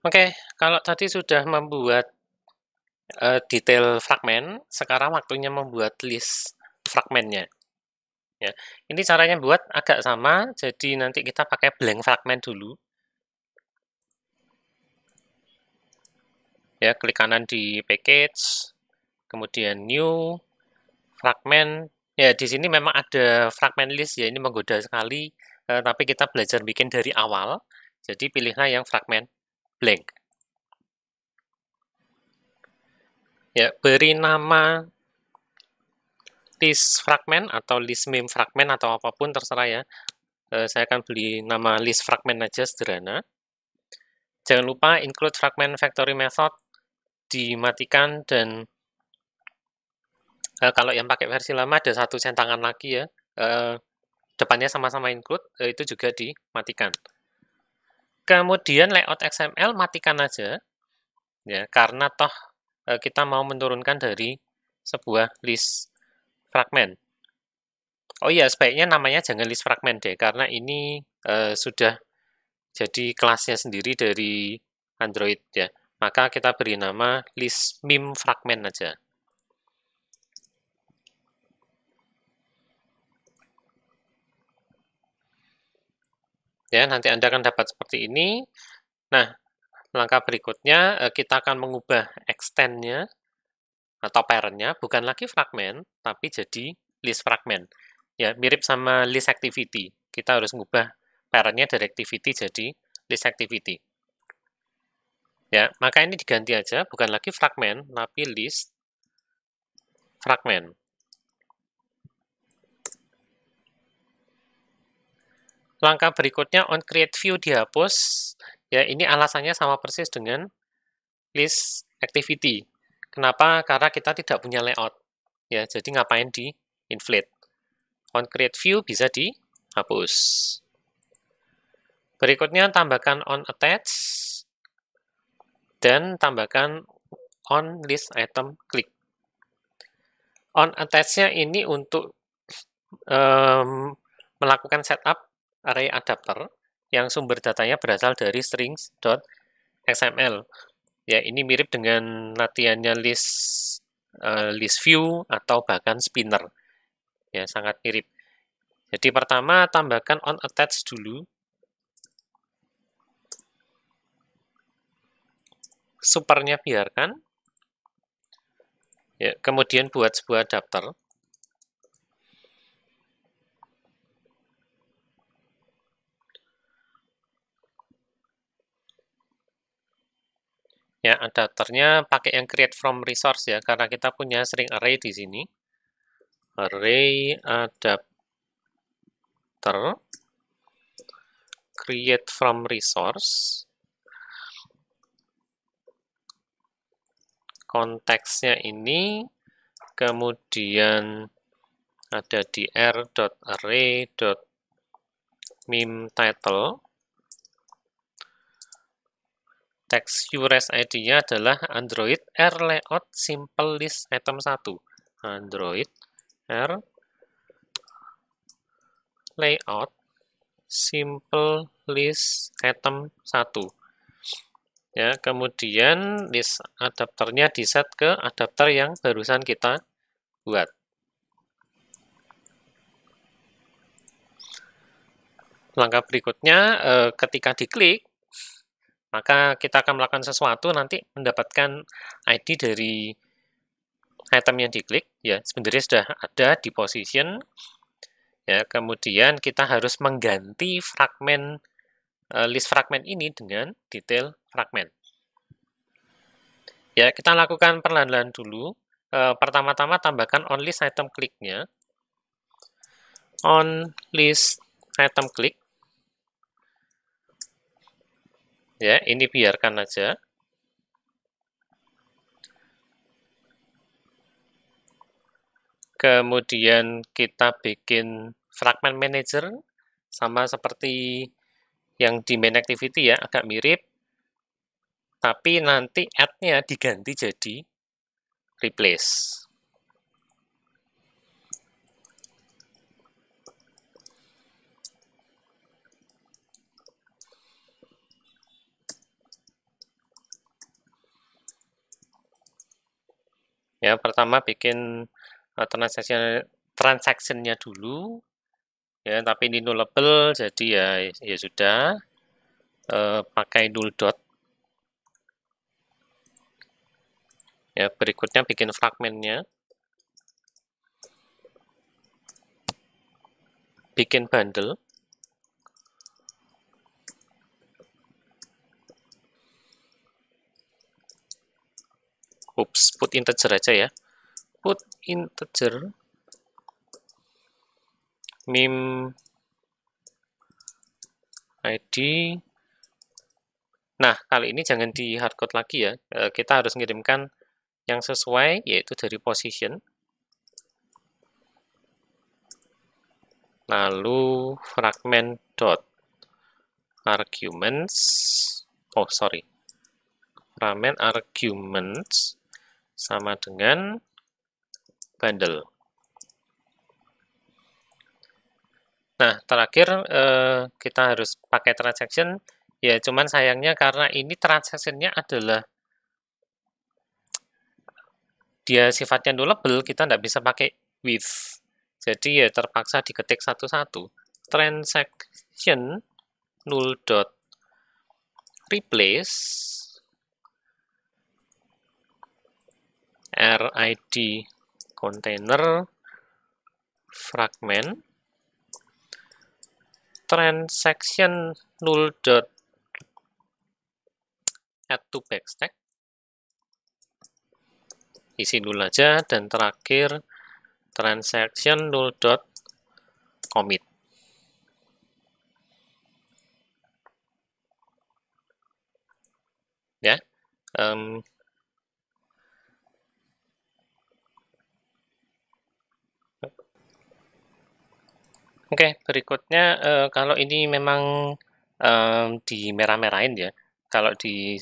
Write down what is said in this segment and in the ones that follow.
Oke, kalau tadi sudah membuat detail fragmen, sekarang waktunya membuat list fragmennya. Ya, ini caranya buat agak sama, jadi nanti kita pakai blank fragment dulu. Ya, klik kanan di package, kemudian new fragment. Ya, di sini memang ada fragment list ya, ini menggoda sekali, tapi kita belajar bikin dari awal. Jadi pilihlah yang fragment blank. Ya, beri nama list fragment atau list meme fragment atau apapun terserah ya. Saya akan beli nama list fragment aja sederhana. Jangan lupa include fragment factory method dimatikan dan kalau yang pakai versi lama ada satu centangan lagi ya. Depannya sama-sama include, itu juga dimatikan. Kemudian layout XML matikan aja ya, karena toh kita mau menurunkan dari sebuah list fragment. Oh iya, sebaiknya namanya jangan list fragment deh, karena ini sudah jadi kelasnya sendiri dari Android ya. Maka kita beri nama list meme fragment aja. Ya, nanti Anda akan dapat seperti ini. Nah, langkah berikutnya kita akan mengubah extend-nya atau parent-nya bukan lagi fragment, tapi jadi list fragment. Ya, mirip sama list activity. Kita harus mengubah parent-nya dari activity jadi list activity. Ya, maka ini diganti aja, bukan lagi fragment, tapi list fragment. Langkah berikutnya on create view dihapus. Ya, ini alasannya sama persis dengan list activity. Kenapa? Karena kita tidak punya layout. Ya, jadi ngapain di inflate. On create view bisa dihapus. Berikutnya tambahkan on attach dan tambahkan on list item click. On attach-nya ini untuk melakukan setup array adapter yang sumber datanya berasal dari strings.xml. Ya, ini mirip dengan latihannya list view atau bahkan spinner. Ya, sangat mirip. Jadi pertama tambahkan on attach dulu. Supernya biarkan. Ya, kemudian buat sebuah adapter. Ya, adapternya pakai yang create from resource ya, karena kita punya string array di sini. Array adapter create from resource. Konteksnya ini, kemudian ada di r.array.memetitle. Text URS ID-nya adalah Android R layout simple list item 1. Android R layout simple list item 1. Ya, kemudian list adapternya diset ke adapter yang barusan kita buat. Langkah berikutnya, ketika diklik, maka kita akan melakukan sesuatu, nanti mendapatkan ID dari item yang diklik. Ya, sebenarnya sudah ada di position. Ya, kemudian kita harus mengganti fragmen list fragment ini dengan detail fragment. Ya, kita lakukan perlahan-lahan dulu. Pertama-tama tambahkan on list item click-nya. On list item click. Ya, ini biarkan aja. Kemudian kita bikin fragment manager sama seperti yang di main activity ya, agak mirip. Tapi nanti add-nya diganti jadi replace. Ya, pertama bikin transaction-nya dulu, ya, tapi ini nullable, jadi ya sudah, pakai null dot. Ya, berikutnya bikin fragmentnya, bikin bundle. Ups, put integer aja ya. Put integer mem id. Nah, kali ini jangan di hardcode lagi ya. Kita harus ngirimkan yang sesuai, yaitu dari position. Lalu fragment dot arguments. Oh, sorry. Fragment arguments sama dengan bundle. Nah, terakhir kita harus pakai transaction. Ya, cuman sayangnya karena ini transaction-nya adalah dia sifatnya nullable, kita nggak bisa pakai with. Jadi ya terpaksa diketik satu-satu. Transaction null dot replace RID container fragment transaction null dot add to backstack, isi null aja, dan terakhir transaction null dot commit. Ya, Oke, berikutnya kalau ini memang di merah-merahin ya, kalau di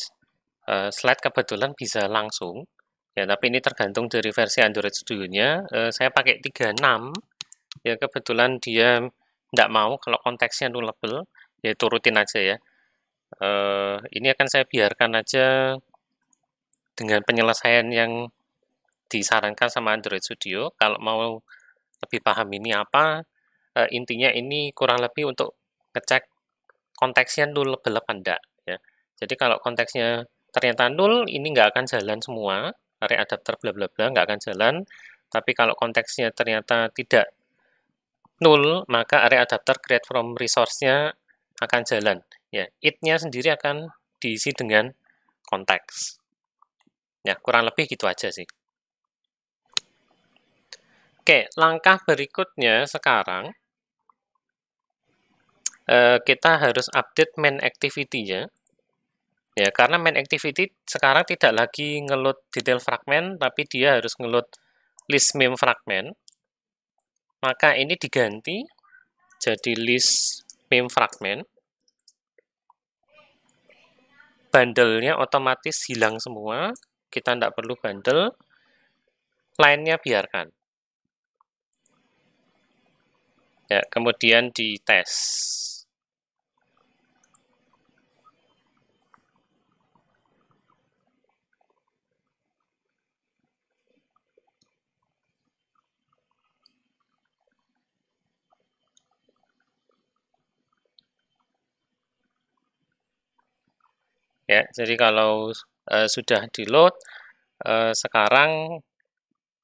slide kebetulan bisa langsung, ya, tapi ini tergantung dari versi Android Studio-nya. Saya pakai 36, ya kebetulan dia tidak mau kalau konteksnya nullable, ya turutin aja ya. Ini akan saya biarkan aja dengan penyelesaian yang disarankan sama Android Studio. Kalau mau lebih paham ini apa, intinya ini kurang lebih untuk ngecek konteksnya nullable apa enggak ya. Jadi kalau konteksnya ternyata null, ini nggak akan jalan semua, array adapter bla bla bla nggak akan jalan. Tapi kalau konteksnya ternyata tidak null, maka array adapter create from resource-nya akan jalan. Ya, it-nya sendiri akan diisi dengan konteks. Ya, kurang lebih gitu aja sih. Oke, langkah berikutnya sekarang kita harus update main activity-nya. Ya, karena main activity sekarang tidak lagi ngeload detail fragment, tapi dia harus ngeload list mem fragment. Maka ini diganti jadi list mem fragment. Bundle-nya otomatis hilang semua, kita tidak perlu bundle. Line-nya biarkan. Ya, kemudian dites. Ya, jadi kalau sudah di load, sekarang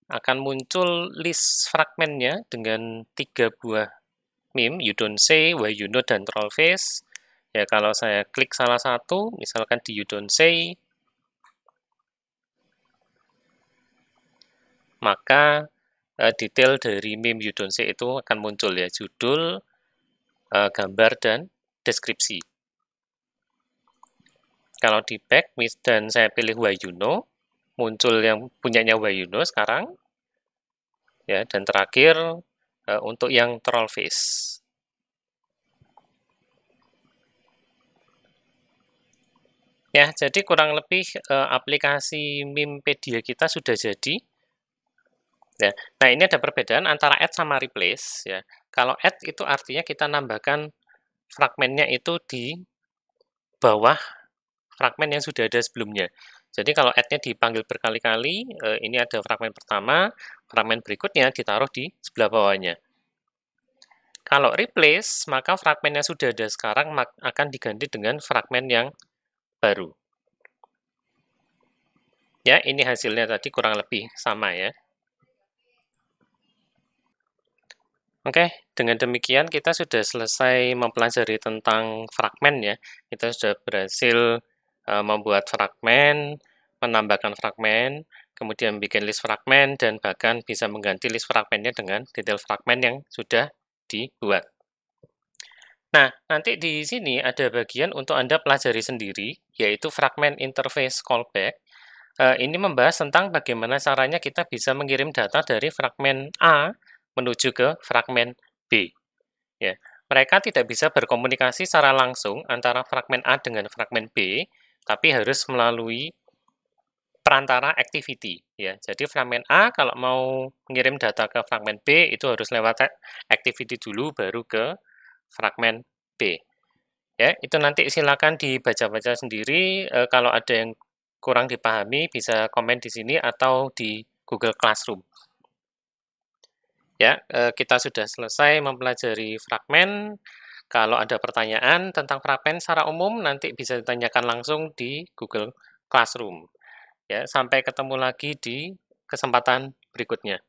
akan muncul list fragmentnya dengan 3 buah meme, you don't say, why you know, dan troll face. Ya, kalau saya klik salah satu, misalkan di you don't say, maka detail dari meme you don't say itu akan muncul ya, judul, gambar, dan deskripsi. Kalau di back dan saya pilih why you know, muncul yang punyanya why you know sekarang. Ya, dan terakhir untuk yang troll face. Ya, jadi kurang lebih aplikasi Memepedia kita sudah jadi. Ya. Nah, ini ada perbedaan antara add sama replace ya. Kalau add itu artinya kita nambahkan fragmennya itu di bawah fragmen yang sudah ada sebelumnya. Jadi kalau add-nya dipanggil berkali-kali, ini ada fragmen pertama, fragmen berikutnya ditaruh di sebelah bawahnya. Kalau replace, maka fragmen yang sudah ada sekarang akan diganti dengan fragmen yang baru. Ya, ini hasilnya tadi kurang lebih sama ya. Oke, dengan demikian kita sudah selesai mempelajari tentang fragmen ya. Kita sudah berhasil membuat fragmen, menambahkan fragmen, kemudian bikin list fragmen, dan bahkan bisa mengganti list fragmennya dengan detail fragmen yang sudah dibuat. Nah, nanti di sini ada bagian untuk Anda pelajari sendiri, yaitu fragmen interface callback. Ini membahas tentang bagaimana caranya kita bisa mengirim data dari fragmen A menuju ke fragmen B. Ya, mereka tidak bisa berkomunikasi secara langsung antara fragmen A dengan fragmen B, tapi harus melalui perantara activity. Ya, jadi fragmen A kalau mau mengirim data ke fragmen B itu harus lewat activity dulu, baru ke fragmen B. Ya, itu nanti silakan dibaca-baca sendiri. Kalau ada yang kurang dipahami bisa komen di sini atau di Google Classroom. Ya, kita sudah selesai mempelajari fragmen. Kalau ada pertanyaan tentang fragmen secara umum nanti bisa ditanyakan langsung di Google Classroom. Ya, sampai ketemu lagi di kesempatan berikutnya.